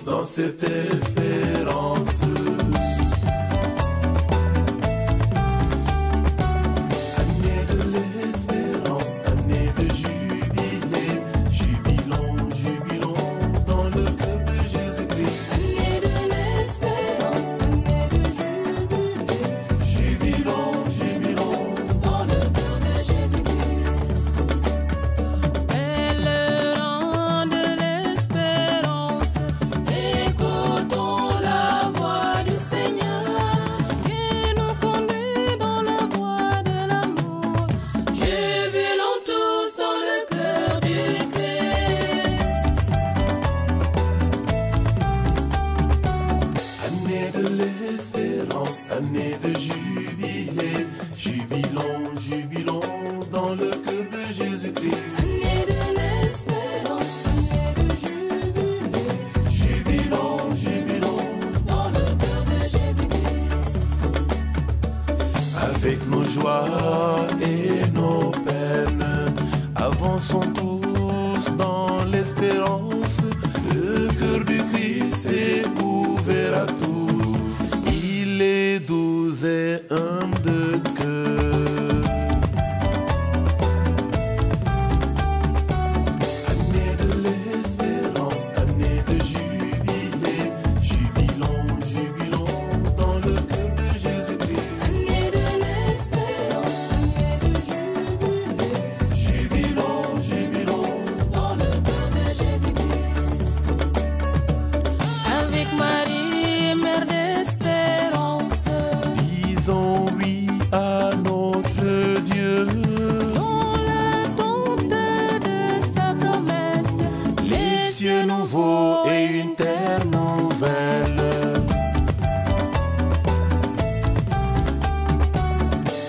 dans cette espérance. Année de l'espérance, année de jubilé, jubilons, jubilons dans le cœur de Jésus-Christ. Année de l'espérance, année de jubilé, Jubilons, jubilons dans le cœur de Jésus-Christ. Elle rend de l'espérance, Écoutons la voix du Seigneur, qui nous conduit dans la voie de l'amour. jubilons tous dans le cœur du Christ. Année de l'espérance, année de jubilé, jubilons, jubilons dans le cœur de Jésus-Christ. Année de l'espérance, année de jubilé, Jubilons, jubilons dans le cœur de Jésus-Christ. avec nos joies et nos peines, avançons tous dans l'espérance. Le cœur du Christ est ouvert à tous. Il est doux et humble de cœur. Année de l'espérance, année de jubilé, jubilons, jubilons dans le cœur de Jésus-Christ. Année de l'espérance, année de jubilé, Jubilons, jubilons dans le cœur de Jésus-Christ. Avec Marie, mère d'espérance, disons oui à notre Dieu. dans l'attente de sa promesse, Les cieux nouveaux et une terre nouvelle.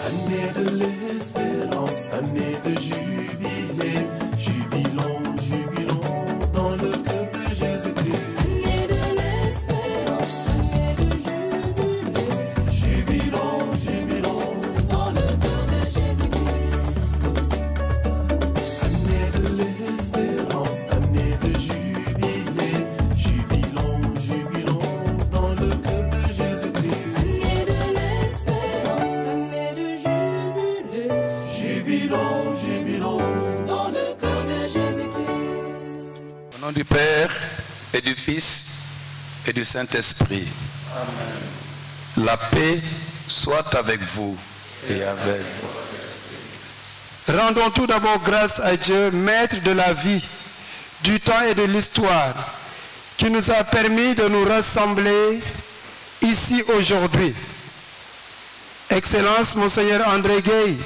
Année de l'espérance, année de jubilé, jubilons, jubilons dans le cœur de Jésus-Christ. Année de l'espérance, année de jubilé, Jubilons, jubilons, dans le cœur de Jésus-Christ. année de l'espérance, année de jubilé, jubilons, jubilons dans le cœur de Jésus-Christ. Année de l'espérance, année de jubilé, Jubilons, jubilons. dans le cœur de Jésus-Christ. Au nom du Père et du Fils et du Saint-Esprit. Amen. La paix soit avec vous et avec vous. Rendons tout d'abord grâce à Dieu, maître de la vie, du temps et de l'histoire, qui nous a permis de nous rassembler ici aujourd'hui. Excellence, Monseigneur André Gueye,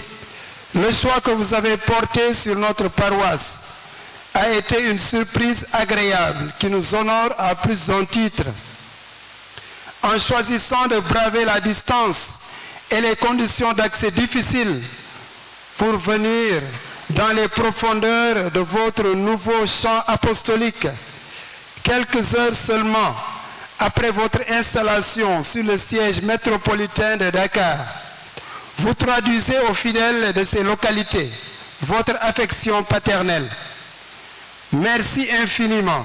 le choix que vous avez porté sur notre paroisse a été une surprise agréable qui nous honore à plus d'un titre. En choisissant de braver la distance et les conditions d'accès difficiles pour venir dans les profondeurs de votre nouveau champ apostolique, quelques heures seulement après votre installation sur le siège métropolitain de Dakar, vous traduisez aux fidèles de ces localités votre affection paternelle. Merci infiniment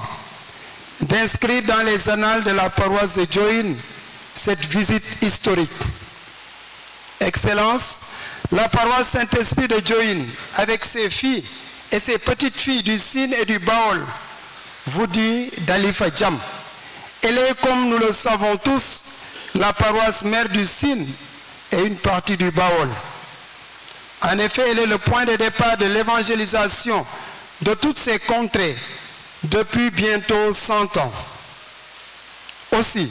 d'inscrire dans les annales de la paroisse de Diohine cette visite historique. Excellence, la paroisse Saint-Esprit de Diohine, avec ses filles et ses petites filles du Sine et du Baol, vous dit d'Alifa Djam. Elle est, comme nous le savons tous, la paroisse mère du Sine et une partie du Baol. En effet, elle est le point de départ de l'évangélisation de toutes ces contrées depuis bientôt 100 ans. Aussi,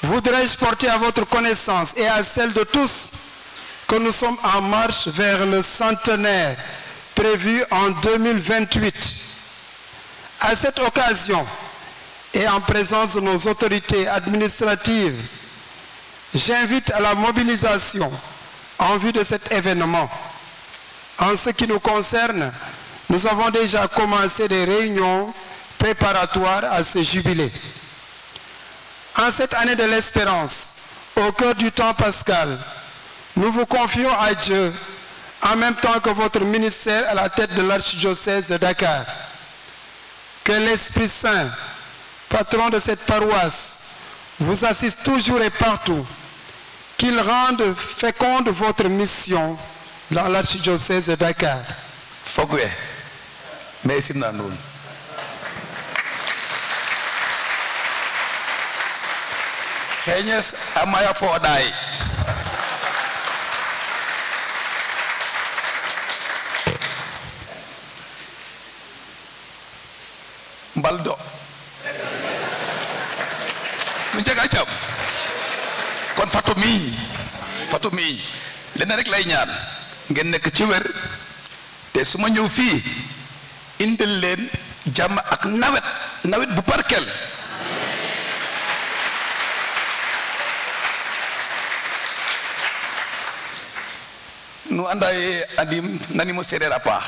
voudrais-je porter à votre connaissance et à celle de tous que nous sommes en marche vers le centenaire prévu en 2028. À cette occasion, et en présence de nos autorités administratives, j'invite à la mobilisation en vue de cet événement. En ce qui nous concerne, nous avons déjà commencé des réunions préparatoires à ce jubilé. En cette année de l'espérance, au cœur du temps pascal, nous vous confions à Dieu, en même temps que votre ministère à la tête de l'archidiocèse de Dakar. Que l'Esprit Saint patron de cette paroisse, vous assiste toujours et partout. Qu'il rende féconde votre mission dans l'archidiocèse de Dakar. Fogwe, mais c'est non. Henyes amaya fodai. Baldo. Mu jaga cam. Kon fatu miñ lenn rek lay ñaan ngeen nekk ci wér te su ma ñëw fii indil leen jàmm ak nawet bu parkel nu andaye andim nani mo séeréer a paax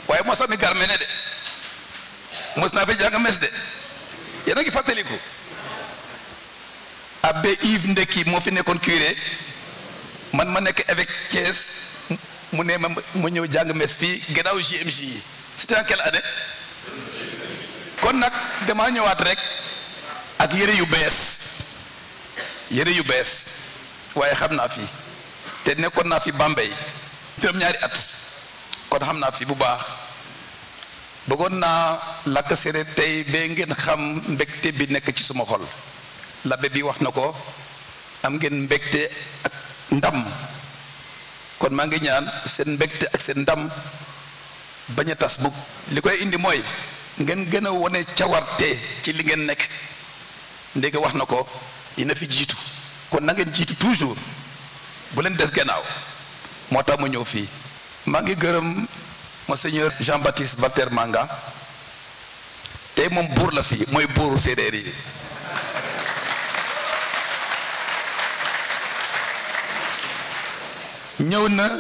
waaye mosami gar mene de mos naa fi jàng mes de yéen a ngi fàttaliku abbé Yves Ndeki moo fi nekkoon curé man ma nekk évêque Thiès mu ne ma ñëw jàng mes fii gannaaw JMJ yi c'était en quelle année kon nag damaa ñëwaat rek ak yére yu bees waaye xam naa fi te nekkoon naa fi Bambey juróom-ñaari at kon xam naa fi bu baax bëggoon naa làkk séeréer tey ba ngeen xam mbégte bi nekk ci suma xol labbe bi wax na ko am ngeen mbégte ak ndam kon maa ngi ñaan seen mbégte ak seen ndam bañ a tas bug li koy indi mooy ngeen gën a wone cawarte ci li ngeen nekk ndéega wax na ko dina fi jiitu kon na ngeen jiitu toujours bu leen des gannaaw moo tax mu ñëw fii maa ngi gërëm monseigneur Jean-Baptiste Walter Manga tey moom buur la fii mooy buuru séeréer yi ñëw na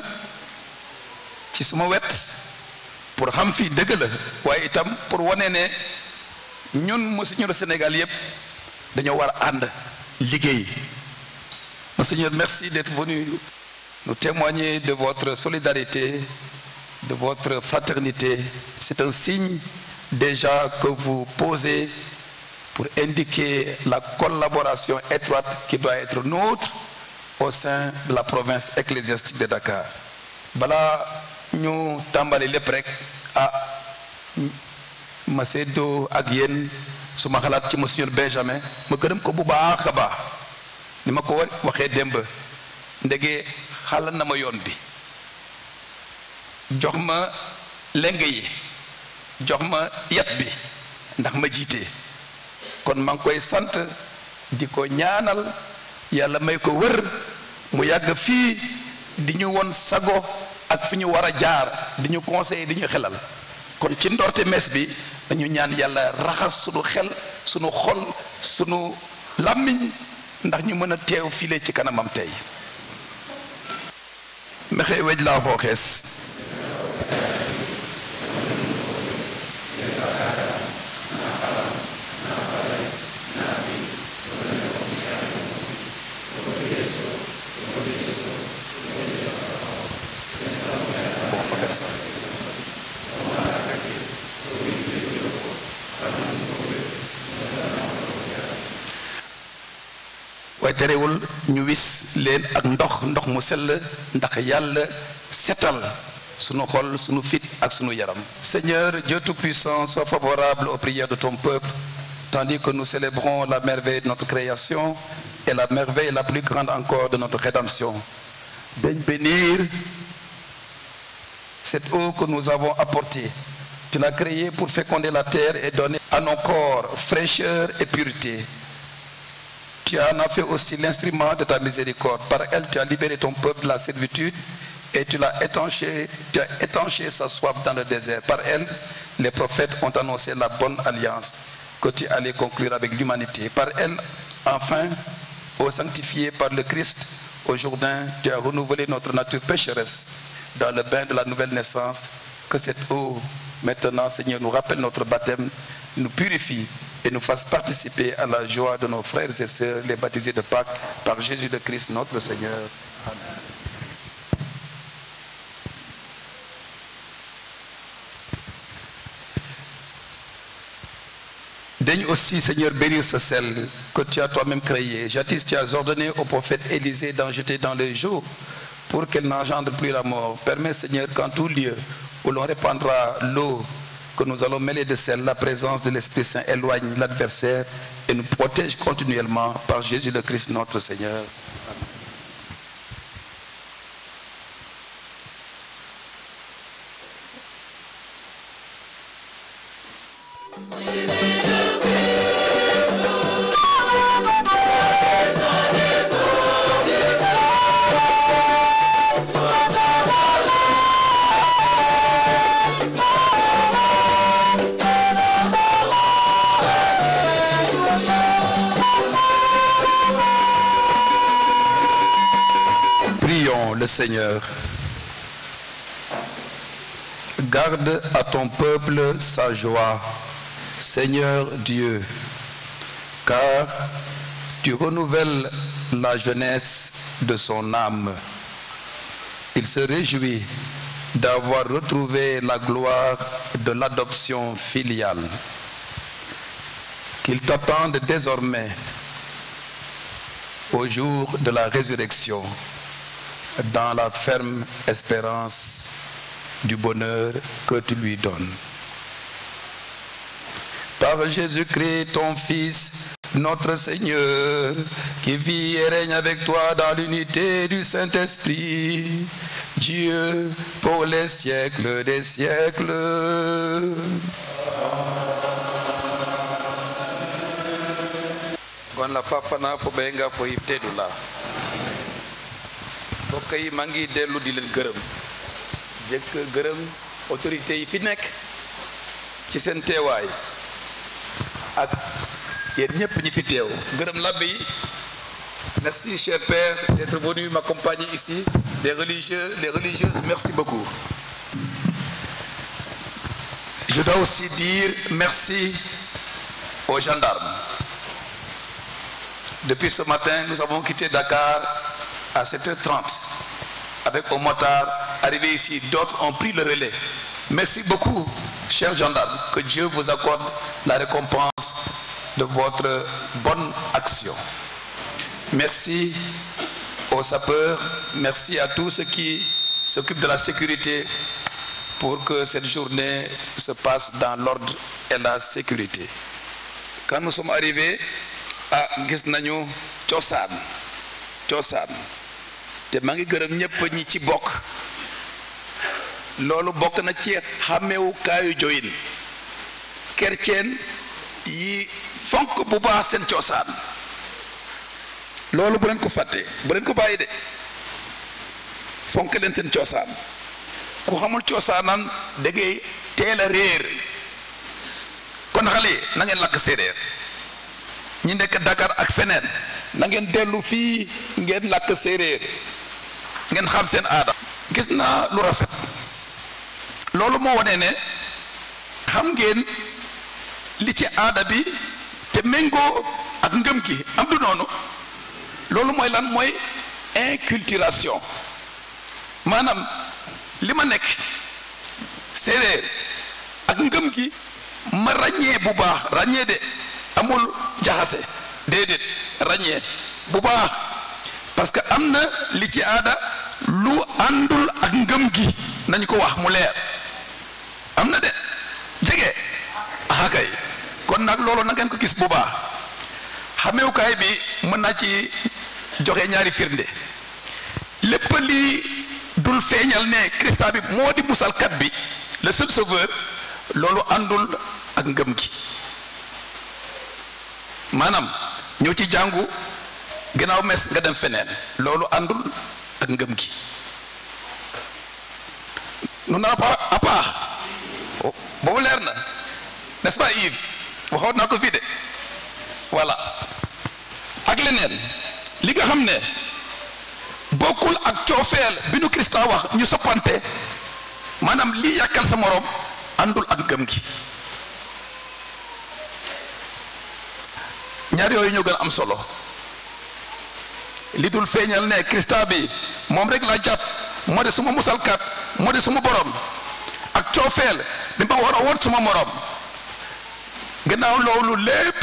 ci suma wet pour xam fii dëgg la waaye itam pour wane ne ñun monseigneur Sénégal yépp dañoo war a ànd liggéey. Monseigneur, merci d'être venu nous témoigner de votre solidarité, de votre fraternité. C'est un signe déjà que vous posez pour indiquer la collaboration étroite qui doit être nôtre au sein de la province ecclésiastique de Dakar. Bala ñu tàmbali lépp rek ma seddoo ak yéen su ma xalaat ci Monseigneur Benjamin ma gërëm ko bu baax a baax ni ma ko waxee démb ndege xalal na ma yoon bi jox ma leng yi jox ma yat bi ndax ma jiite kon maa ngi koy sant di ko ñaanal yàlla may ko wër mu yàgg fii di ñu won sago ak fi ñu war a jaar di ñu conseiller di ñu xelal kon ci ndorte mes bi dañu ñaan yàlla raxas sunu xel sunu xol sunu làmmiñ ndax ñu mën a teew file ci kanamam tey mexe wej laa xooxees waaye terewul ñu wis leen ak ndox mu sell ndax yàlla setal sunu xol sunu fit ak sunu yaram. Seigneur Dieu Tout-Puissant, sois favorable aux prières de ton peuple tandis que nous célébrons la merveille de notre création et la merveille la plus grande encore de notre rédemption. Daigne bénir cette eau que nous avons apportée. Tu l'as créée pour féconder la terre et donner à nos corps fraîcheur et pureté. Tu en as fait aussi l'instrument de ta miséricorde. Par elle, tu as libéré ton peuple de la servitude et tu as étanché sa soif dans le désert. Par elle, les prophètes ont annoncé la bonne alliance que tu allais conclure avec l'humanité. Par elle, enfin, ô sanctifié par le Christ, au Jourdain, tu as renouvelé notre nature pécheresse dans le bain de la nouvelle naissance. Que cette eau, maintenant, Seigneur, nous rappelle notre baptême, nous purifie et nous fasse participer à la joie de nos frères et sœurs, les baptisés de Pâques, par Jésus le Christ, notre Seigneur. Amen. Daigne aussi, Seigneur, bénir ce sel que tu as toi-même créé. Jadis, tu as ordonné au prophète Élisée d'en jeter dans les eaux pour qu'elle n'engendre plus la mort. Permets, Seigneur, qu'en tout lieu où l'on répandra l'eau que nous allons mêler de sel, la présence de l'Esprit Saint éloigne l'adversaire et nous protège continuellement par Jésus le Christ notre Seigneur. Le Seigneur. Garde à ton peuple sa joie, Seigneur Dieu, car tu renouvelles la jeunesse de son âme. Il se réjouit d'avoir retrouvé la gloire de l'adoption filiale. Qu'il t'attende désormais au jour de la résurrection, dans la ferme espérance du bonheur que tu lui donnes. Par Jésus-Christ, ton Fils, notre Seigneur, qui vit et règne avec toi dans l'unité du Saint-Esprit, Dieu, pour les siècles des siècles. mbokk yi maa ngi dellu di leen gërëm jëkk gërëm autorités yi fi nekk ci seen teewaay ak yéen ñëpp ñi fi teew gërëm labbe yi. Merci cher Père d'être venu m'accompagner ici, les religieux, les religieuses, merci beaucoup. Je dois aussi dire merci aux gendarmes. Depuis ce matin, nous avons quitté Dakar à 7h30 avec un motard arrivé ici. D'autres ont pris le relais. Merci beaucoup, chers gendarmes. Que Dieu vous accorde la récompense de votre bonne action. Merci aux sapeurs. Merci à tous ceux qui s'occupent de la sécurité pour que cette journée se passe dans l'ordre et la sécurité. Quand nous sommes arrivés à gis nañu cosaan te maa ngi gërëm ñëpp ñi ci bokk loolu bokk na ci xàmmewukaayu joyin chrétien yi fonk bu baax seen cosaan loolu bu leen ko fàtte bu leen ko bàyyi de fonk leen seen cosaan ku xamul cosaanam da ngay teel a réer kon xale na ngeen lakk séeréer ñi nekk Dakar ak feneen na ngeen dellu fii ngeen lakk séeréer ngeen xam seen aada. gis naa lu rafet loolu moo wane ne xam ngeen li ci aada bi te méngoo ak ngëm gi am du noonu loolu mooy lan mooy inculturation maanaam li ma nekk séeréer ak ngëm gi ma ràññee bu baax ràññee de amul jaxase déedéet ràññee bu baax parce que am na li ci aada lu àndul ak ngëm gi nañu ko wax mu leer am na de jege kay kon nag loolu na ngeen ko gis bu baax xamewukaay bi mën naa ci joxe ñaari firnde lépp li dul feeñal ne Christa bi moo di musalkat bi le seul sauveur loolu àndul ak ngëm gi maanaam ñëw ci jàngu gannaaw mes nga dem feneen loolu àndul ak ngëm gi nu na à part boobu leer na n'est-ce pas Yves waxoon naa ko fii de voilà ak leneen li nga xam ne bokkul ak coofeel bi nu Christa wax ñu soppante maanaam lii yàkkal sa morom àndul ak ngëm gi ñaar yooyu ñoo gën a am solo li dul feeñal ne Christa bi moom rek laa jàpp moo de suma musalkat moo de suma borom ak coofeel bi ma war a woon suma morom gannaaw loolu lépp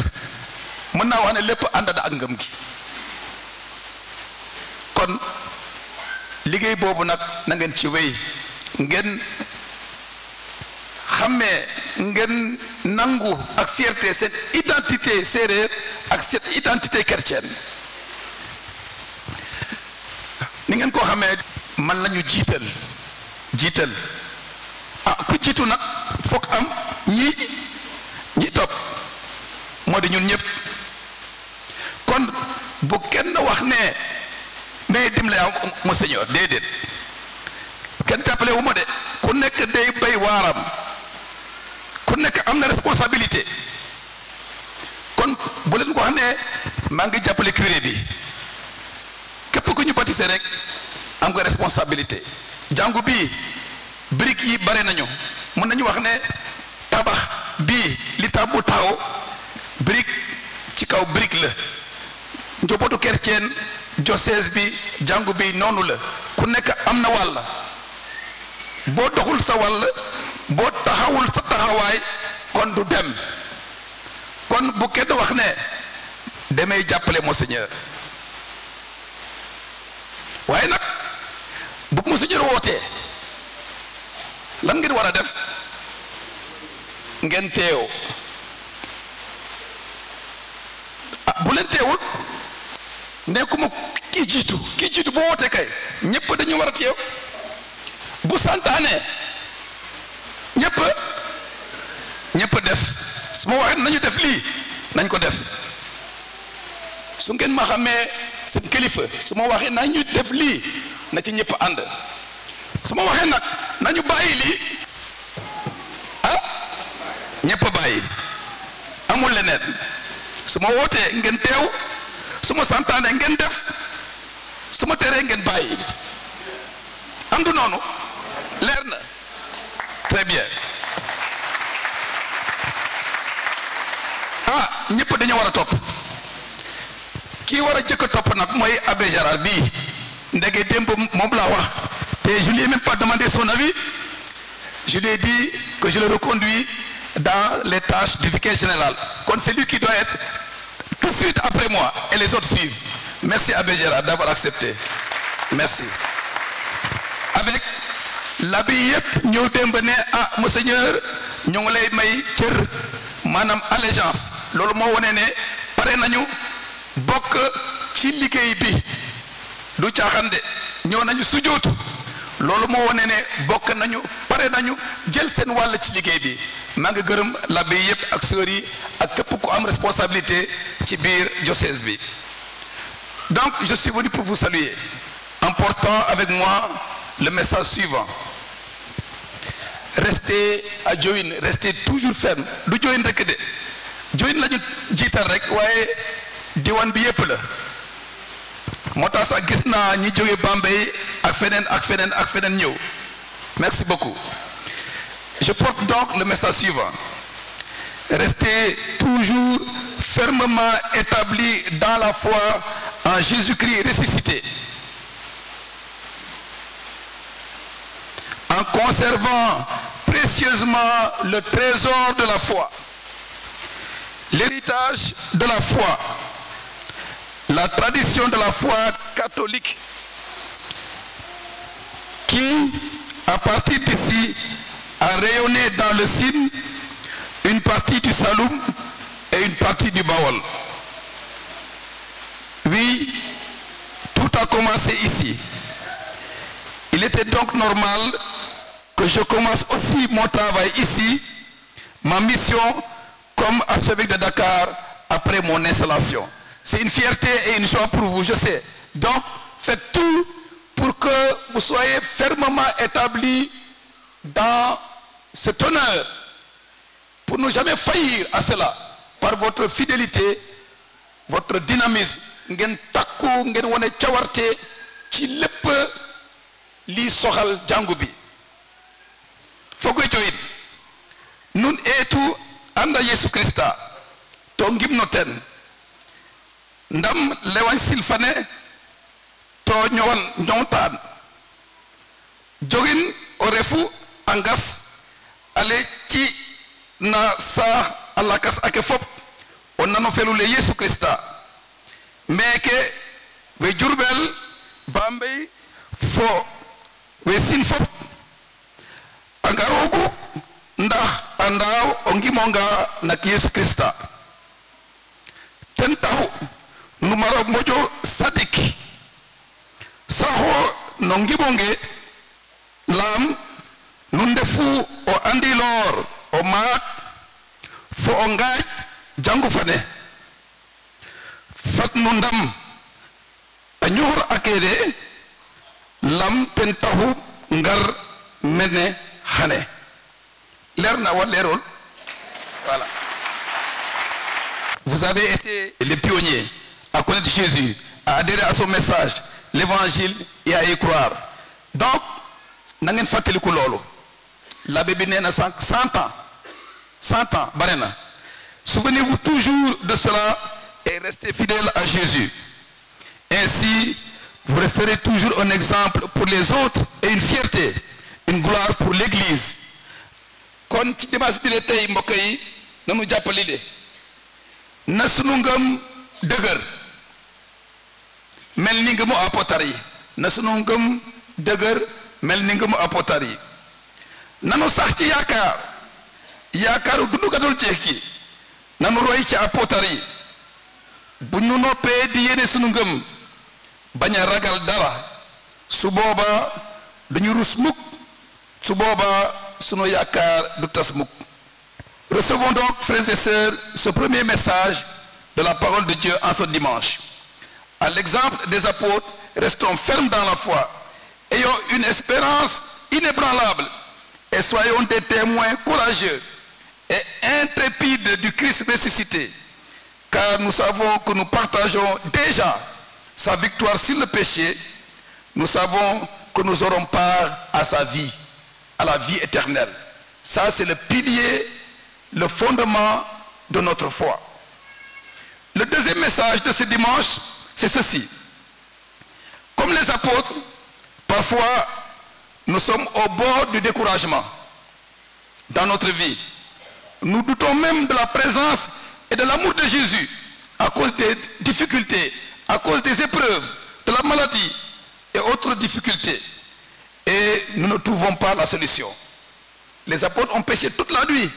mën naa wax ne lépp ànd na ak ngëm gi kon liggéey boobu nag na ngeen ci wéy ngeen xàmmee ngeen nangu ak fierté cette identité séeréer ak cette identité chrétienne ni ngeen koo xamee man lañu jiital ku jiitu nag foog am ñi topp moo di ñun ñëpp kon bu kenn wax ne mais dimbale monseigneur déedéet kenn jàppale wu ma de ku nekk day bay waaram ku nekk am na responsabilité kon bu leen ko wax ne maa ngi jàppale curé bi képp ku ñu baptisé rek am nga responsabilité jàngu bii brique yi bare nañu mën nañu wax ne tabax bii li tax bu taxaw brique ci kaw brique la njobootu chrétien diocèse bi jàngu bi noonu la ku nekk am na wàll boo doxul sa wàll boo taxawul sa taxawaay kon du dem kon bu kenn wax ne damay jàppale monseigneur waaye nag bu monseigneur wootee lan ngeen war a def ngeen teew bu leen teewul nekkuma kii jiitu bu wootee kay ñëpp dañu war a teew bu santaane ñëpp def su ma waxee nañu def lii nañ ko def su ngeen ma xamee seen kilifa su ma waxee nañu def lii na ci ñëpp ànd su ma waxee nag nañu bàyyi lii ñëpp bàyyi amul leneen su ma wootee ngeen teew su ma santaane ngeen def su ma teree ngeen bàyyi am du noonu leer na très bien ñëpp dañu war a topp kii war a jëkk a topp nag mooy abbé Gérard bii ndege démb moom laa wax te je lui ai même pas demandé son avis je lui ai dit que je le reconduis dans les tâches du vicaire général kon c'est lui qui doit être tout de suite après moi et les autres suivent merci abbé Gérard d'avoir accepté merci avec l'abbé yëpp ñëw démb ne monseigneur ñu ngi lay may cër maanaam allégeance loolu moo wone ne pare nañu bokk ci liggéey bi du caaxaan de ñëw nañu sujootu loolu moo wone ne bokk nañu pare nañu jël seen wàll ci liggéey bi maa ngi gërëm l'abbé yëpp ak sœurs yi ak képp ku am responsabilité ci biir diocèse bi donc je suis venu pour vous saluer en portant avec moi le message suivant restez à Diohine restez toujours ferme du Diohine rek de Diohine la ñu jiital rek waaye diwaan bi yëpp la moo tax sax gis naa ñi jóge Bambey ak feneen ñëw merci beaucoup je porte donc le message suivant restez toujours fermement établis dans la foi en Jésus-Christ ressuscité en conservant précieusement le trésor de la foi, l'héritage de la foi, la tradition de la foi catholique, qui, à partir d'ici, a rayonné dans le Sine, une partie du Saloum et une partie du Baol. Oui, tout a commencé ici. Il était donc normal que je commence aussi mon travail ici, ma mission comme archevêque de Dakar après mon installation. C'est une fierté et une joie pour vous, je sais. Donc, faites tout pour que vous soyez fermement établis dans cet honneur, pour ne jamais faillir à cela, par votre fidélité, votre dynamisme. Ngeen takku ngeen wone cawarte ci lépp li soxal jàngu bi. Fogo Diohine nun eetu anda Yesu Krista to ngimnoten ndam lewañ silfane to ñowan ñowtaan jogin o refu a ngas ale ci na saax Allah kas ake fop on nano felule Yesu Krista meke we Diourbel Bambey fo we Sine fop angarogu ndax andaw o ngimonga nak Yesu Krista ten taxu nu maro moƴo sadik saxo no ngimonge lam nu ndefu o andilor o maak fo o ngaaj jangu fane fat nu ndam a ñoxor akede lam ten taxu ngar mene xane leer na wa leerol voilà. Vous avez été les pionniers à connaître Jésus, à adhérer à son message, l'évangile et à y croire. Donc na ngeen fàttaliku loolu l'abbé bi nee na 100 ans bare na. Souvenez-vous toujours de cela et restez fidèles à Jésus. Ainsi vous resterez toujours un exemple pour les autres et une fierté, une gloire pour l'Église. Kon ci dimanche bi tey mbokk yi nanu jàppali de na sunu ngëm dëgër mel ni ngëmu apôtre yi na sunu ngëm dëgër mel ni ngëmu apôtre yi nanu sax ci yaakaaru dundukatul ceex ki nanu roy ci apôtre yi bu ñu noppee di yéene sunu ngëm bañ a ragal dara su booba duñu rus mukk su booba sunu yaakaar du tas mukk. Recevons donc, frères et sœurs, ce premier message de la parole de Dieu en ce dimanche. À l'exemple des apôtres, restons fermes dans la foi, ayons une espérance inébranlable et soyons des témoins courageux et intrépides du Christ ressuscité, car nous savons que nous partageons déjà sa victoire sur le péché. Nous savons que nous aurons part à sa vie, à la vie éternelle. Ça, c'est le pilier, le fondement de notre foi. Le deuxième message de ce dimanche, c'est ceci. Comme les apôtres, parfois, nous sommes au bord du découragement dans notre vie. Nous doutons même de la présence et de l'amour de Jésus à cause des difficultés, à cause des épreuves, de la maladie et autres difficultés. Et nous ne trouvons pas la solution. Les apôtres ont péché toute la nuit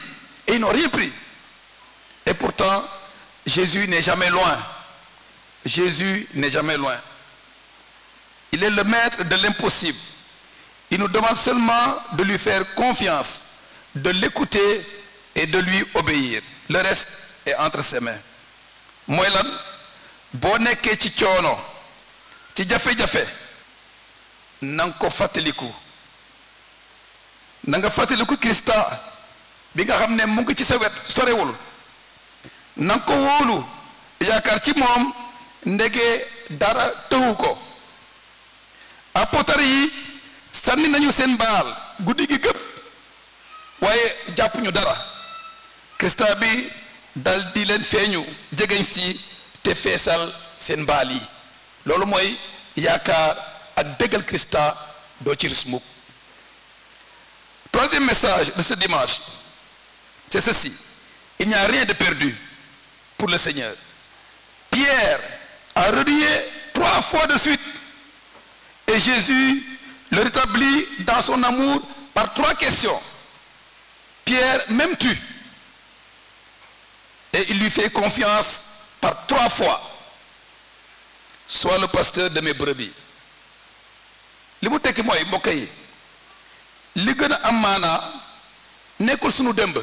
et ils n'ont rien pris. Et pourtant, Jésus n'est jamais loin. Jésus n'est jamais loin. Il est le maître de l'impossible. Il nous demande seulement de lui faire confiance, de l'écouter et de lui obéir. Le reste est entre ses mains. Mooy lan boo nekkee ci coono ci jafe-jafe na nga ko fàttaliku na nga fàttaliku Krista bi nga xam ne mu ngi ci sa wet sorewul na nga ko wóolu yaakaar ci moom ndege dara tëwu ko. Apôtre yi sànni nañu seen baal guddi gi gëpp waaye jàpp ñu dara. Krista bi dal di leen feeñu jegeñ si te feesal seen baal yi. Loolu mooy yaakaar ak déggal Krista doo ci rus mukk. Troisième message de ce dimanche, c'est ceci. Il n'y a rien de perdu pour le Seigneur. Pierre a renié 3 fois de suite et Jésus le rétablit dans son amour par 3 questions. Pierre, m'aimes-tu? Et il lui fait confiance par 3 fois. Sois le pasteur de mes brebis. Li mu tekki mooy mbokk yi li gën a am maanaa nekkul sunu démb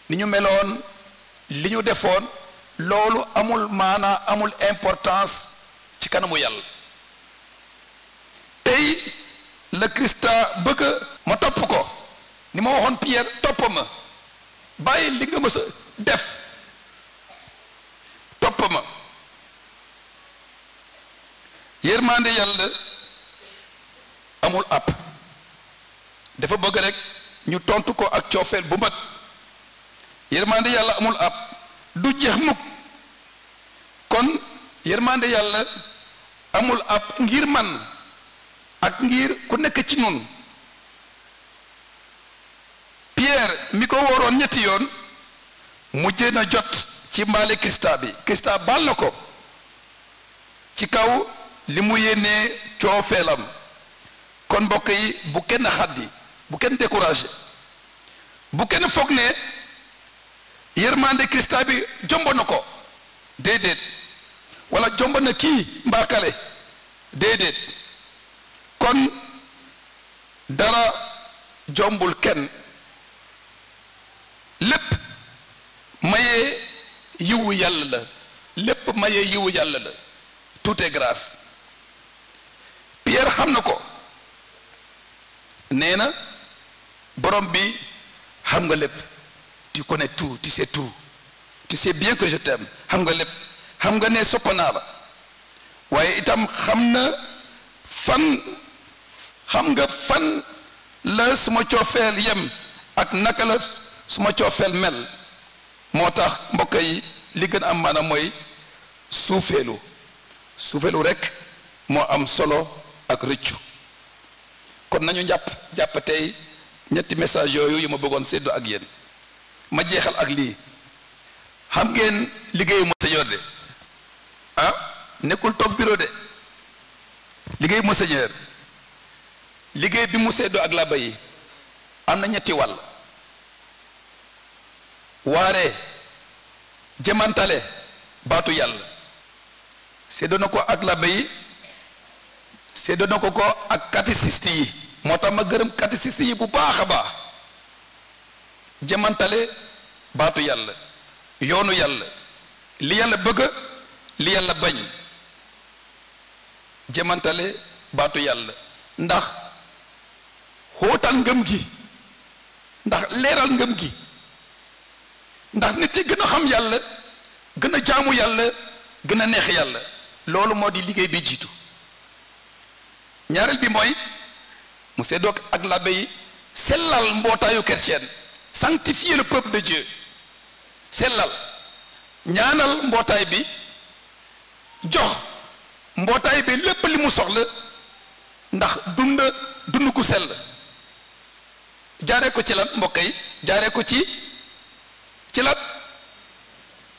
ni ñu meloon li ñu defoon loolu amul maanaa amul importance ci kanamu Yàlla. Tey le Krista bëgg ma topp ko ni ma waxoon Pierre topp ma bàyyi li nga mës a def topp ma. Yërmande Yàlla amul app dafa bëgg rek ñu tontu ko ak coofeel bu mat. Yërmande Yàlla amul app du jeex mukk kon yërmande Yàlla amul app ngir man ak ngir ku nekk ci ñun. Pierre Pierre mi ko wóoroon ñetti yoon mujjee na jot ci mbaale Krista bi Krista baal na ko ci kaw li mu yéenee coofeelam kon mbokk yi bu kenn xaddi bu kenn découragé bu kenn foog ne yërmande Krista bi jomb na ko déedéet wala jomb na kii mbaakale déedéet kon dara jombul kenn lépp maye yiwu yàlla la lépp maye yiwu yàlla la tout est grâce Pierre xam na ko nee na borom bi xam nga lépp tu connais tout tu sais tout tu sais bien que je t'aime xam nga lépp xam nga ne sopp naa la waaye itam xam nga fan la suma coofeel yem ak naka la suma coofeel mel moo tax mbokk yi li gën am maanaam mooy suufeelu rek moo am solo ak rëccu kon nañu jàpp tey ñetti message yooyu yu ma bëggoon séddoo ak yéen ma jeexal ak lii xam ngeen liggéeyu Monseigneur de nekkul toog bureau de liggéeyu Monseigneur liggéey bi mu séddoo ak làbba yi am na ñetti wàll waare jëmantale baatu yàlla séddoo na ko ak làbba yi séddoo na ko ak catéchiste yi moo tax ma gërëm catéchiste yi bu baax a baax jëmantale baatu yàlla yoonu yàlla li yàlla bëgg li yàlla bañ jëmantale baatu yàlla ndax xóotal ngëm gi ndax leeral ngëm gi ndax nit yi gën a xam yàlla gën a jaamu yàlla gën a neex yàlla loolu moo di liggéey bi jiitu ñaareel bi mooy mu seddoo ak làbbe yi sellal mbootaayu chrétien sanctifier le peuple de Dieu sellal ñaanal mbootaay bi jox mbootaay bi lépp li mu soxla ndax dund ku sell jaaree ko ci lan mbokk yi jaaree ko ci lan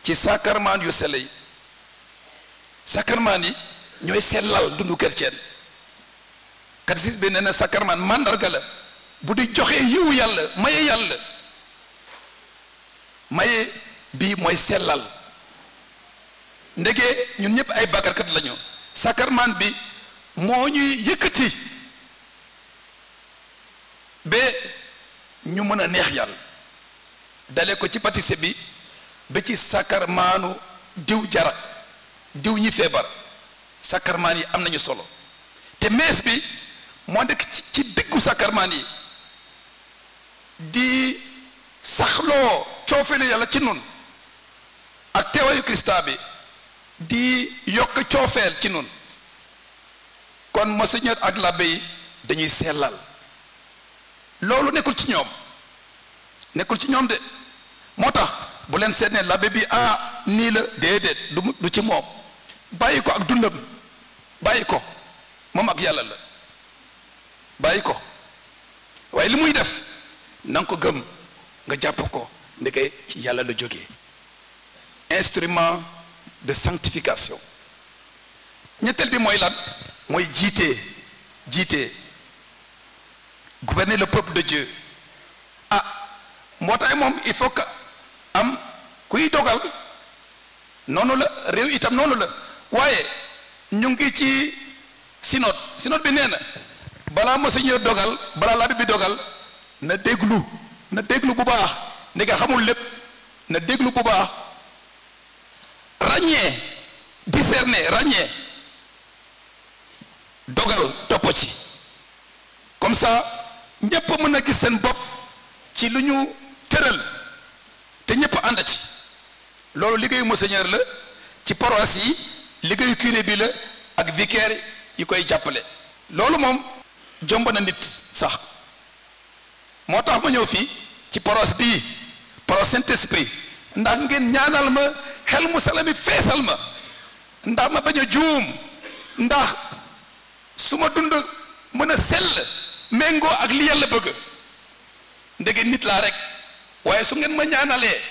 ci sacrement yu sell yi sacrement yi ñooy sellal dundu chrétien catéchisme bi nee na sacrement màndarga la bu di joxee yiwu yàlla maye bii mooy sellal ndege ñun ñëpp ay bàkkaarkat lañu sacrement bi moo ñuy yëkkati ba ñu mën a neex yàlla dale ko ci pâtissé bi ba ci sacremenu diw jarak diw ñi feebar sacrement yi am nañu solo te mees bi moo nekk ci diggu sacrement yi di saxloo coofeelu yàlla ci nun ak teewaayu Krista bi di yokk coofeel ci nun kon Monseigneur ak l'abbé yi dañuy sellal loolu nekkul ci ñoom de moo tax bu leen seet ne l'abbé bi nii la déedéet du ci moom bàyyi ko ak dundam bàyyi ko moom ak yàlla la bàyyi ko waaye li muy def na nga ko gëm nga jàpp ko ndeke ci yàlla la jógee instrument de sanctification ñetteel bi mooy lan mooy jiite gouverner le peuple de Dieu mbootaay moom il faut que am kuy dogal noonu la réew itam noonu la waaye ñu ngi ci synode bi nee na balaa Monseigneur dogal balaa l'abbé bi dogal na déglu bu baax ni nga xamul lépp na déglu bu baax ràññee discerner ràññee dogal topp ci comme ça ñépp mën a gis seen bopp ci lu ñu tëral te ñépp ànd ci loolu liggéeyu Monseigneur la ci paroisse yi liggéeyu curé bi la ak vicaire yi koy jàppale loolu moom jomb na nit sax moo tax ma ñëw fii ci paroisse bii paroisse Saint-Esprit ndax ngeen ñaanal ma xel mu salami feesal ma ndax ma bañ a juum ndax su ma dund mën a sell méngoo ak li yàlla bëgg ndege nit laa rek waaye su ngeen ma ñaanalee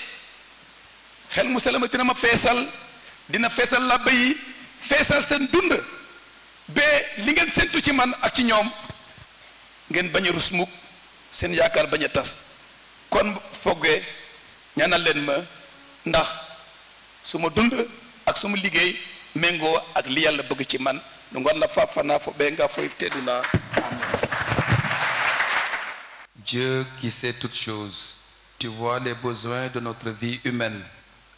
xel mu selama dina ma feesal dina feesal làbba yi feesal seen dund ba li ngeen séntu ci man ak ci ñoom ngeen bañ a rus mukk seen yaakaar bañ a tas kon foogee ñaanal leen ma ndax su ma dund ak su ma liggéey méngoo ak li yàlla bëgg ci man nu ngoon la fafana fo be nga foy teduna. Dieu qui sait toutes choses, tu vois les besoins de notre vie humaine,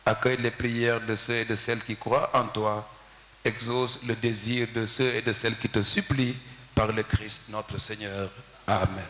accueille les prières de ceux et de celles qui croient en toi, exauce le désir de ceux et de celles qui te supplient par le Christ notre Seigneur. Amen.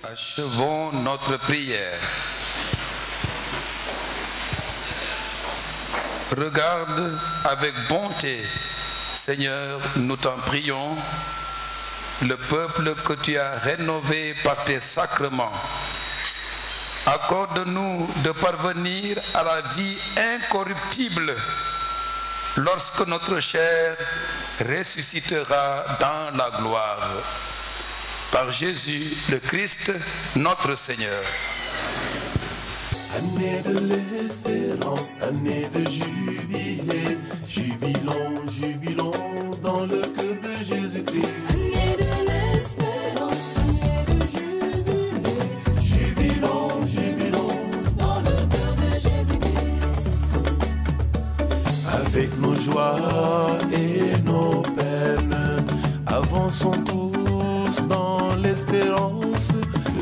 Achevons notre prière. regarde avec bonté, Seigneur, nous t'en prions, le peuple que tu as rénové par tes sacrements. Accorde-nous de parvenir à la vie incorruptible lorsque notre chair ressuscitera dans la gloire. Par Jésus le Christ, notre Seigneur. Année de l'espérance, année de jubilé, jubilons, jubilons dans le cœur de Jésus-Christ. Année de l'espérance, année de jubilé, Jubilons, jubilons dans le cœur de Jésus-Christ. avec nos joies et nos peines, avançons tous dans l'espérance.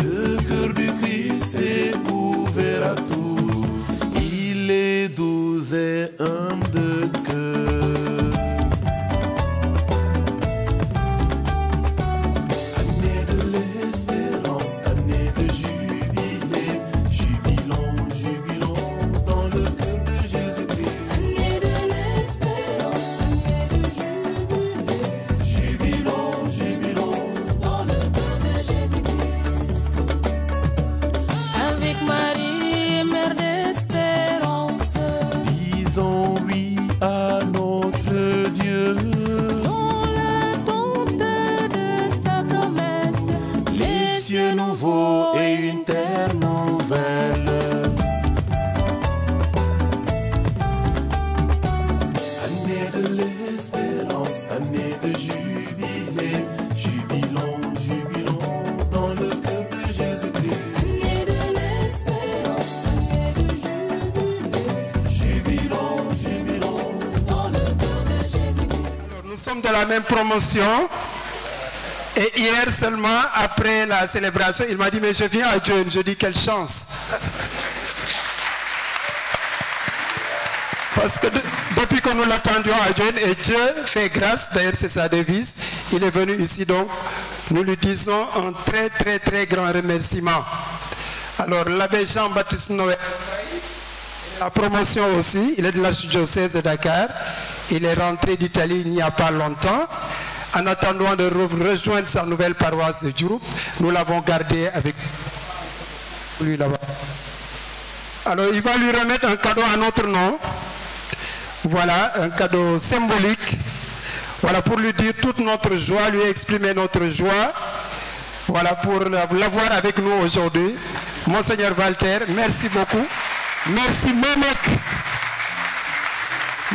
Le cœur du Christ est ouvert à tous. Il est doux et humble de cœur. Année de l'espérance, année de jubilé, jubilons, jubilons dans le cœur de Jésus-Christ. Année de l'espérance, année de jubilé, Jubilons, jubilons dans le cœur de Jésus-Christ. Avec Marie, mère d'espérance, disons oui à notre Dieu. dans l'attente de sa promesse, Les cieux nouveaux et une terre nouvelle. Année de l'espérance, année de jubilé, jubilons, jubilons dans le cœur de Jésus-Christ. Année de l'espérance, année de jubilé, Jubilons, jubilons dans le cœur de Jésus-Christ. Nous sommes de la même promotion. Et hier seulement, après la célébration, il m'a dit, mais je viens à Dieu. Je dis, quelle chance. Parce que depuis que nous l'attendions à Dieu, et Dieu fait grâce, d'ailleurs c'est sa devise, il est venu ici, donc nous lui disons un très très très grand remerciement. Alors l'abbé Jean-Baptiste Noël, la promotion aussi, il est de l'archidiocèse de Dakar, il est rentré d'Italie il n'y a pas longtemps. En attendant de rejoindre sa nouvelle paroisse de Diouroup, nous l'avons gardé avec lui là-bas. Alors il va lui remettre un cadeau à notre nom. Voilà, un cadeau symbolique. Voilà, pour lui dire toute notre joie, lui exprimer notre joie. Voilà, pour l'avoir avec nous aujourd'hui. Monseigneur Walter, merci beaucoup. Merci Memek.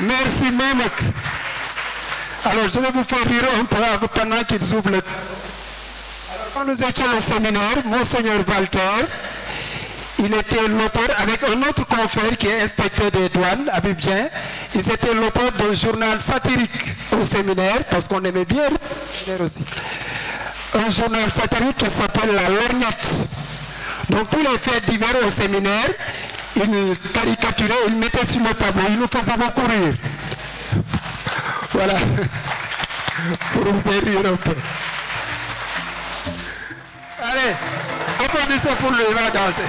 Merci Memek. Alors, je vais vous faire rire un peu pendant qu'ils ouvrent le... Alors, quand nous étions au séminaire, Monseigneur Walter, il était l'auteur, avec un autre confrère qui est inspecteur des douanes, Habib Dieng, ils étaient l'auteur d'un journal satirique au séminaire, parce qu'on aimait bien le séminaire aussi. Un journal satirique qui s'appelle La Lorgnette. Donc, tous les faits divers au séminaire, il caricaturait, il mettait sur le tableau, il nous faisait beaucoup rire. Voilà, pour vous faire rire un peu. Allez, applaudissez pour lui, il va danser.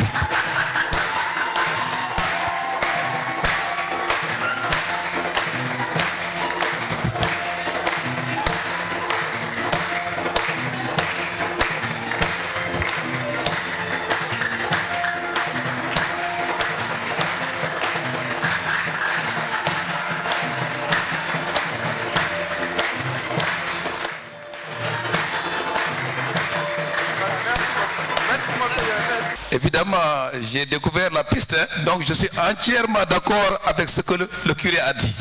Évidemment, j'ai découvert la piste, hein, donc je suis entièrement d'accord avec ce que le curé a dit.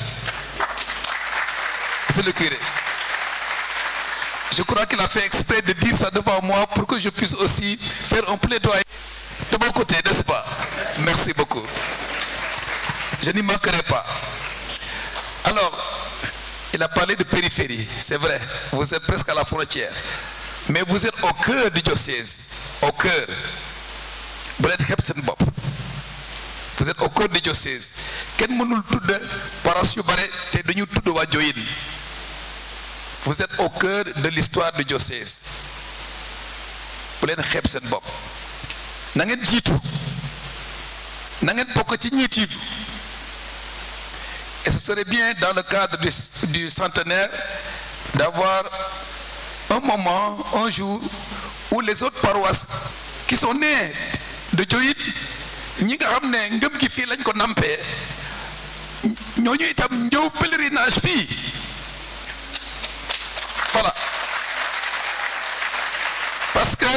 C'est le curé. Je crois qu'il a fait exprès de dire ça devant moi pour que je puisse aussi faire un plaidoyer de mon côté, n'est-ce pas? Merci beaucoup. Je n'y manquerai pas. Alors, il a parlé de périphérie, c'est vrai, vous êtes presque à la frontière, mais vous êtes au cœur du diocèse, au cœur. Vous êtes au cœur du diocèse. Vous êtes au cœur de l'histoire du diocèse. Vous êtes xeeb seen bopp. Na ngeen jiitu. Na ngeen bokk ci ñi jiitu. Et ce serait bien, dans le cadre du centenaire, d'avoir un moment, un jour, où les autres paroisses qui sont nées de Diohine, ñi nga xam ne ngëm gi fii lañ ko nampee ñooñu itam ñëw pèlerinage fii voilà parce que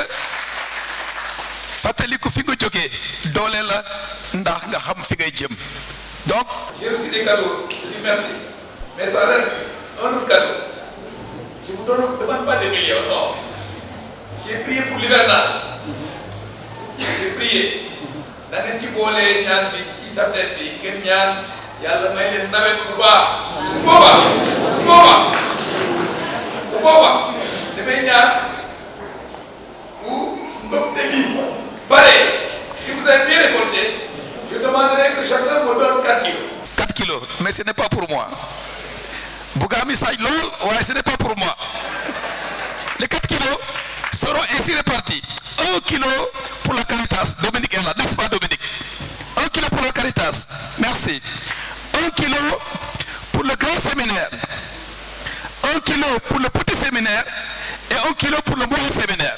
fàttaliku fi nga jógee doole la ndax nga xam fi ngay jëm. Donc j'ai reçu des cadeaux, je dis merci, mais ça reste un autre cadeau. Je vous demande pas des millions, non. J'ai prié pour l'hivernage. J'ai prié. Da ngeen ci boole ñaan bi ci sabdet bi ngeen ñaan yàlla may leen nawet bu baax. su boobaa damay ñaan bu mbëbte bi bare. Si vous avez bien récolté, je demanderai que chacun me donne 4 kilos. 4 kilos, mais ce n'est pas pour moi. Bougami Saïd Lol, ouais, ce n'est pas pour moi. Les 4 kilos seront ainsi répartis. 1 kilo pour la Caritas. Dominique est là, n'est-ce pas Dominique? 1 kilo pour la Caritas. Merci. 1 kilo pour le grand séminaire. 1 kilo pour le petit séminaire. Et 1 kilo pour le moyen séminaire.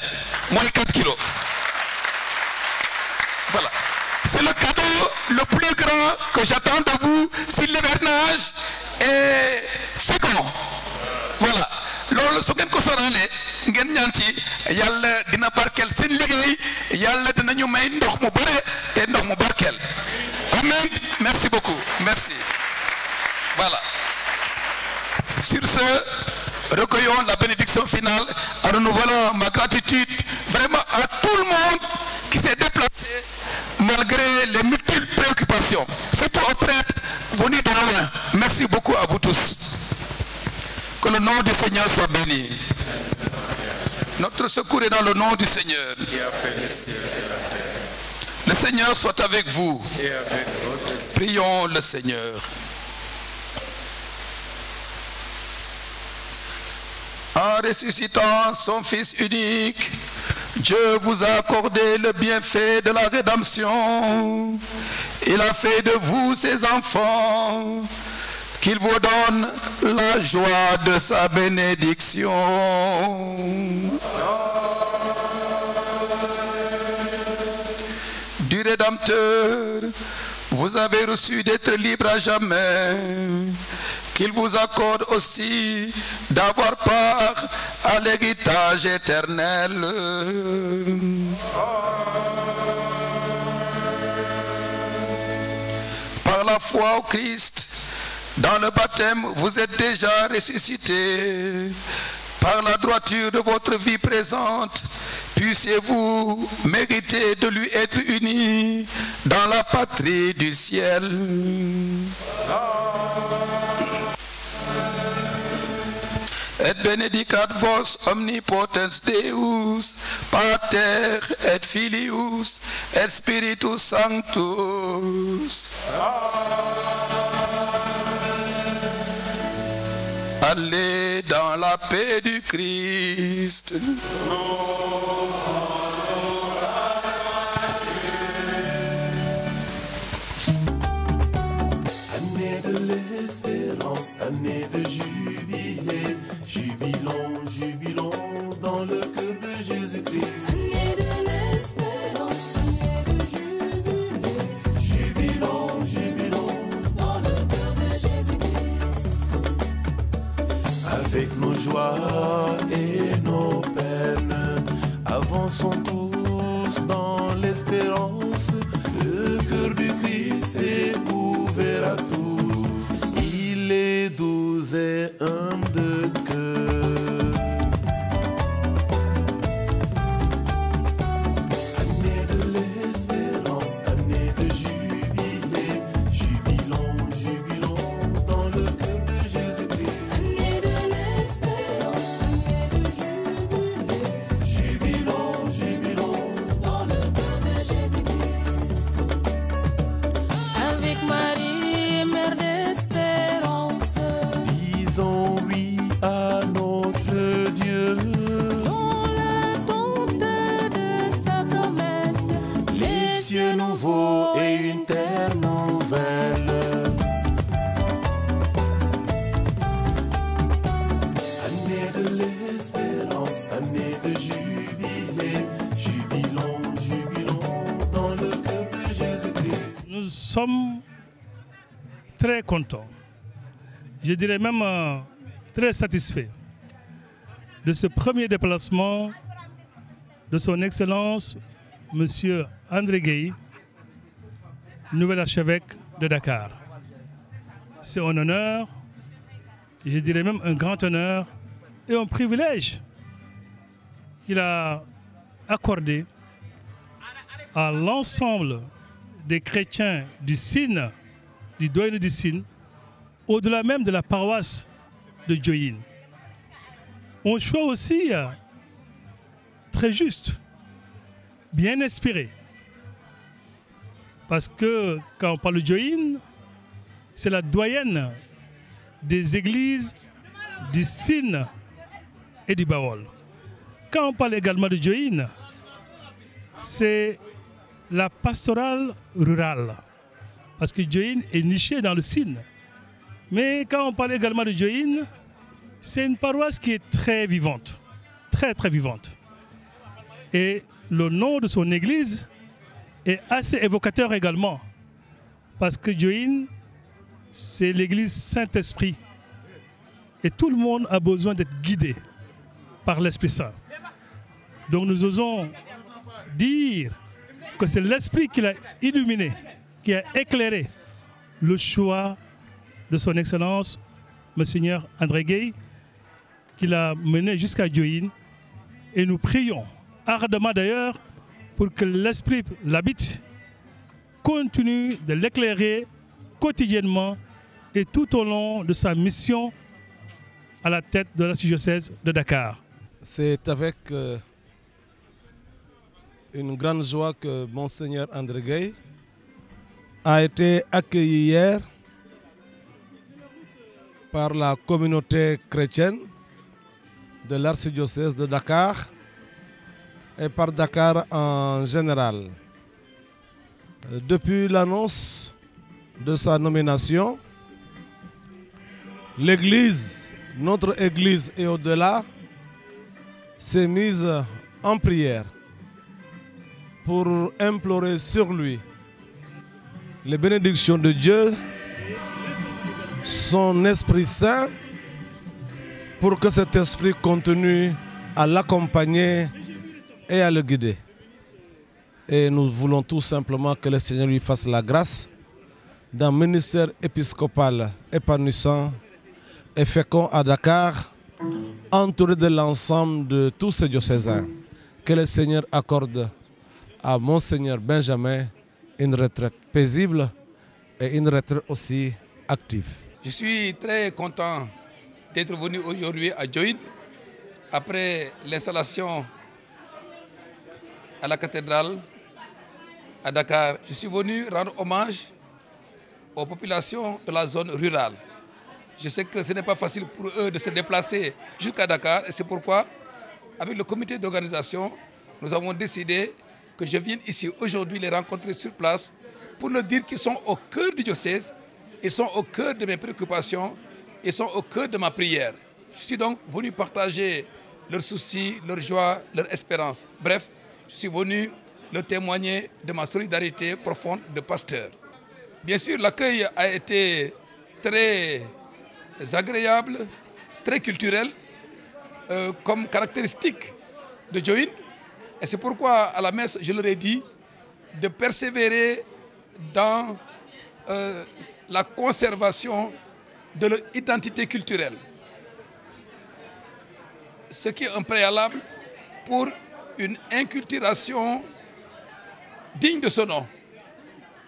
Moins 4 kilos. Voilà. C'est le cadeau le plus grand que j'attends de vous si l'hivernage est fécond. Voilà. loolu su ngeen ko soralee ngeen ñaan ci yàlla dina barkeel seen liggéey yàlla dinañu may ndox mu bare te ndox mu barkeel. Amen. Merci beaucoup. Merci. Voilà. Sur ce, recueillons la bénédiction finale en renouvelant ma gratitude vraiment à tout le monde qui s'est déplacé malgré les multiples préoccupations, surtout aux prêtres venus de loin. Merci beaucoup à vous tous. Que le nom du Seigneur soit béni. Notre secours est dans le nom du Seigneur. Qui a fait les cieux et la terre. Le Seigneur soit avec vous. Et avec votre esprit. Prions le Seigneur. En ressuscitant son Fils unique, Dieu vous a accordé le bienfait de la rédemption. Il a fait de vous ses enfants. Qu'il vous donne la joie de sa bénédiction. Du Rédempteur, vous avez reçu d'être libre à jamais. Qu'il vous accorde aussi d'avoir part à l'héritage éternel. Par la foi au Christ, dans le baptême, vous êtes déjà ressuscités. Par la droiture de votre vie présente, puissiez-vous mériter de lui être unis dans la patrie du ciel. Et benedicat vos omnipotens Deus, Pater et Filius et Spiritus Sanctus. Allez dans la paix du Christ. Année de l'espérance, année de jubilé, jubilons, jubilons dans le cœur de Jésus-Christ. Année de l'espérance, année de jubilé, Jubilons, jubilons dans le cœur de Jésus-Christ. avec nos joies et nos peines, avançons tous dans l'espérance. Le cœur du Christ est ouvert à tous. Il est doux et humble de cœur. Année de l'espérance, année de jubilé, jubilons, jubilons dans le cœur de Jésus-Christ. Année de l'espérance, année de jubilé, Jubilons, jubilons dans le sommes très contents, je dirais même très satisfaits de ce premier déplacement de son Excellence, Monsieur André Gueye, nouvel archevêque de Dakar. C'est un honneur, je dirais même un grand honneur et un privilège qu'il a accordé à l'ensemble des chrétiens du Sine, du doyen du Sine, au-delà même de la paroisse de Diohine. Un choix aussi très juste, bien inspiré. Parce que quand on parle de Diohine, c'est la doyenne des églises du Sine et du Baol. Quand on parle également de Diohine, c'est la pastorale rurale. Parce que Diohine est niché dans le Sine. Mais quand on parle également de Diohine, c'est une paroisse qui est très vivante. Très, très vivante. Et le nom de son église est assez évocateur également. Parce que Diohine, c'est l'église Saint-Esprit. Et tout le monde a besoin d'être guidé par l'Esprit Saint. Donc nous osons dire que c'est l'Esprit qui l'a illuminé, qui a éclairé le choix de son Excellence, Monseigneur André Gueye, qui l'a mené jusqu'à Diohine. Et nous prions ardemment d'ailleurs pour que l'Esprit l'habite, continue de l'éclairer quotidiennement et tout au long de sa mission à la tête de l'archidiocèse de Dakar. C'est avec une grande joie que Monseigneur André Gueye a été accueilli hier par la communauté chrétienne de l'archidiocèse de Dakar et par Dakar en général. Depuis l'annonce de sa nomination, l'Église, notre Église et au-delà, s'est mise en prière pour implorer sur lui les bénédictions de Dieu, son Esprit Saint, pour que cet Esprit continue à l'accompagner et à le guider. Et nous voulons tout simplement que le Seigneur lui fasse la grâce d'un ministère épiscopal épanouissant et fécond à Dakar, entouré de l'ensemble de tous ces diocésains. Que le Seigneur accorde à Monseigneur Benjamin une retraite paisible et une retraite aussi active. Je suis très content d'être venu aujourd'hui à Diohine après l'installation à la cathédrale à Dakar. Je suis venu rendre hommage aux populations de la zone rurale. Je sais que ce n'est pas facile pour eux de se déplacer jusqu'à Dakar et c'est pourquoi, avec le comité d'organisation, nous avons décidé que je vienne ici aujourd'hui les rencontrer sur place pour leur dire qu'ils sont au cœur du diocèse, ils sont au cœur de mes préoccupations, ils sont au cœur de ma prière. Je suis donc venu partager leurs soucis, leurs joies, leurs espérances. Bref, je suis venu leur témoigner de ma solidarité profonde de pasteur. Bien sûr, l'accueil a été très agréable, très culturel, comme caractéristique de Diohine. Et c'est pourquoi, à la messe, je leur ai dit de persévérer dans la conservation de leur identité culturelle. Ce qui est un préalable pour une inculturation digne de ce nom,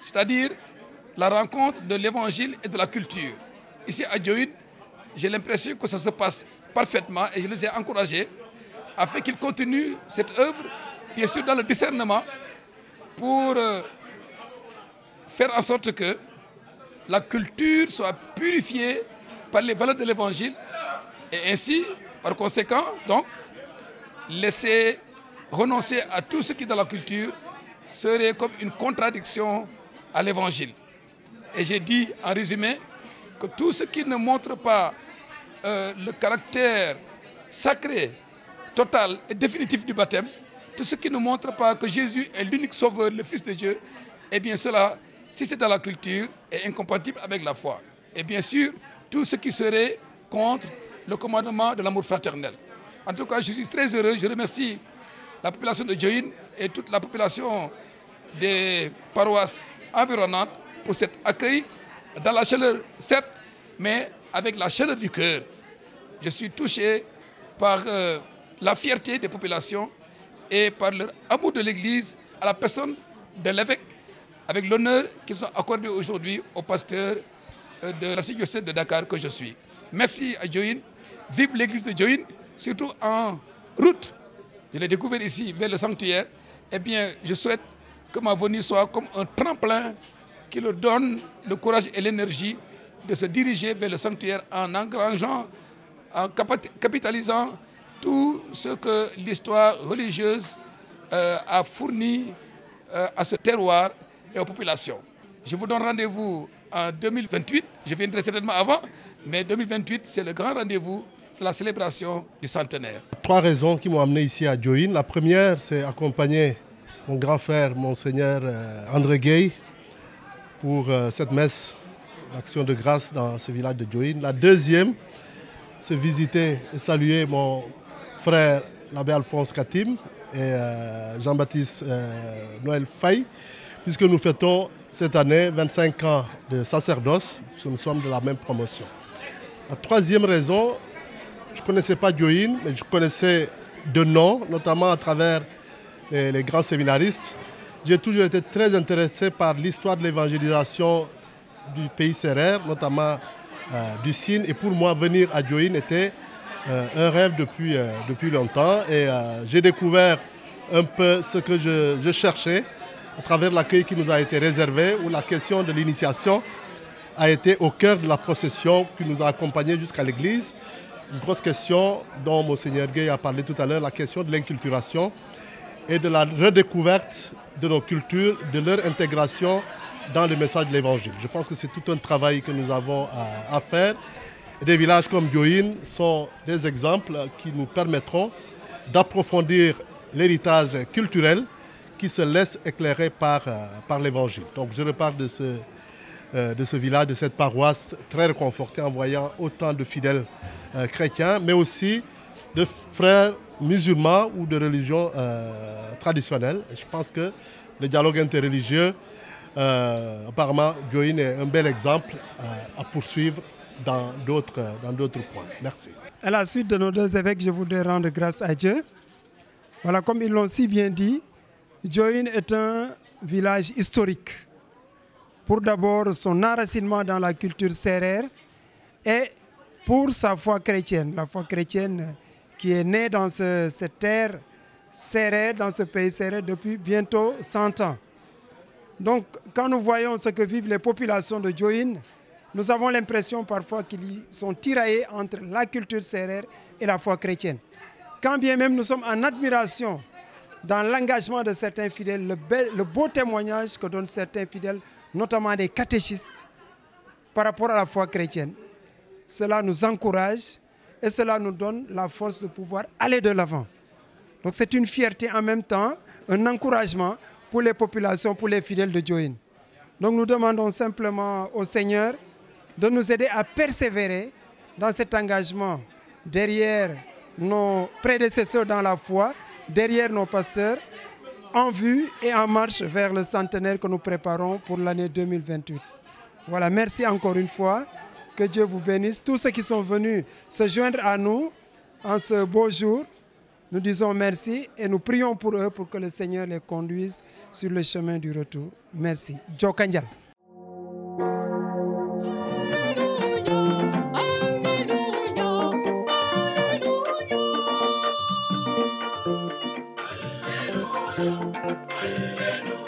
c'est-à-dire la rencontre de l'évangile et de la culture. Ici à Diohine, j'ai l'impression que ça se passe parfaitement et je les ai encouragés afin qu'ils continuent cette œuvre, bien sûr dans le discernement, pour faire en sorte que la culture soit purifiée par les valeurs de l'évangile et ainsi, par conséquent, donc, laisser renoncer à tout ce qui dans la culture serait comme une contradiction à l'évangile. Et j'ai dit en résumé que tout ce qui ne montre pas le caractère sacré, total et définitif du baptême, tout ce qui ne montre pas que Jésus est l'unique sauveur, le Fils de Dieu, eh bien cela si c'est dans la culture, est incompatible avec la foi. Et bien sûr, tout ce qui serait contre le commandement de l'amour fraternel. En tout cas, je suis très heureux. Je remercie la population de Diohine et toute la population des paroisses environnantes pour cet accueil dans la chaleur, certes, mais avec la chaleur du cœur. Je suis touché par la fierté des populations et par leur amour de l'Église à la personne de l'évêque, avec l'honneur qu'ils ont accordé aujourd'hui au pasteur de la diocèse de Dakar que je suis. Merci à Diohine. Vive l'Église de Diohine, surtout en route. Je l'ai découvert ici, vers le sanctuaire. Eh bien, je souhaite que ma venue soit comme un tremplin qui leur donne le courage et l'énergie de se diriger vers le sanctuaire en engrangeant, en capitalisant tout ce que l'histoire religieuse a fourni à ce terroir et aux populations. Je vous donne rendez-vous en 2028. Je viendrai certainement avant, mais 2028, c'est le grand rendez-vous de la célébration du centenaire. 3 raisons qui m'ont amené ici à Diohine. La première, c'est accompagner mon grand frère, Monseigneur André Gueye, pour cette messe d'action de grâce dans ce village de Diohine. La deuxième, c'est visiter et saluer mon frère, l'abbé Alphonse Katim et Jean-Baptiste Noël Faye, puisque nous fêtons cette année 25 ans de sacerdoce. Nous sommes de la même promotion. La troisième raison, je ne connaissais pas Diohine, mais je connaissais de nom, notamment à travers les grands séminaristes. J'ai toujours été très intéressé par l'histoire de l'évangélisation du pays sérère, notamment du Sine. Et pour moi, venir à Diohine était un rêve depuis longtemps. Et j'ai découvert un peu ce que je cherchais à travers l'accueil qui nous a été réservé, où la question de l'initiation a été au cœur de la procession qui nous a accompagnés jusqu'à l'église. Une grosse question dont Monseigneur Gueye a parlé tout à l'heure, la question de l'inculturation et de la redécouverte de nos cultures, de leur intégration dans le message de l'Évangile. Je pense que c'est tout un travail que nous avons à faire. Et des villages comme Diohine sont des exemples qui nous permettront d'approfondir l'héritage culturel qui se laisse éclairer par l'Évangile. Donc je repars de ce village, de cette paroisse très réconfortée en voyant autant de fidèles chrétiens, mais aussi de frères musulmans ou de religions traditionnelles. Et je pense que le dialogue interreligieux, apparemment, Diohine est un bel exemple à poursuivre dans d'autres points. Merci. À la suite de nos 2 évêques, je voudrais rendre grâce à Dieu. Voilà, comme ils l'ont si bien dit, Diohine est un village historique. Pour d'abord son enracinement dans la culture sérère et pour sa foi chrétienne. La foi chrétienne qui est née dans cette terre sérère, dans ce pays sérère depuis bientôt 100 ans. Donc quand nous voyons ce que vivent les populations de Diohine, nous avons l'impression parfois qu'ils sont tiraillés entre la culture sérère et la foi chrétienne. Quand bien même nous sommes en admiration dans l'engagement de certains fidèles, le beau témoignage que donnent certains fidèles, notamment des catéchistes, par rapport à la foi chrétienne. Cela nous encourage et cela nous donne la force de pouvoir aller de l'avant. Donc c'est une fierté en même temps, un encouragement pour les populations, pour les fidèles de Diohine. Donc nous demandons simplement au Seigneur de nous aider à persévérer dans cet engagement derrière nos prédécesseurs dans la foi, derrière nos pasteurs, en vue et en marche vers le centenaire que nous préparons pour l'année 2028. Voilà, merci encore une fois. Que Dieu vous bénisse. Tous ceux qui sont venus se joindre à nous en ce beau jour, nous disons merci et nous prions pour eux pour que le Seigneur les conduise sur le chemin du retour. Merci. Djokanjal. Alléluia, Alléluia.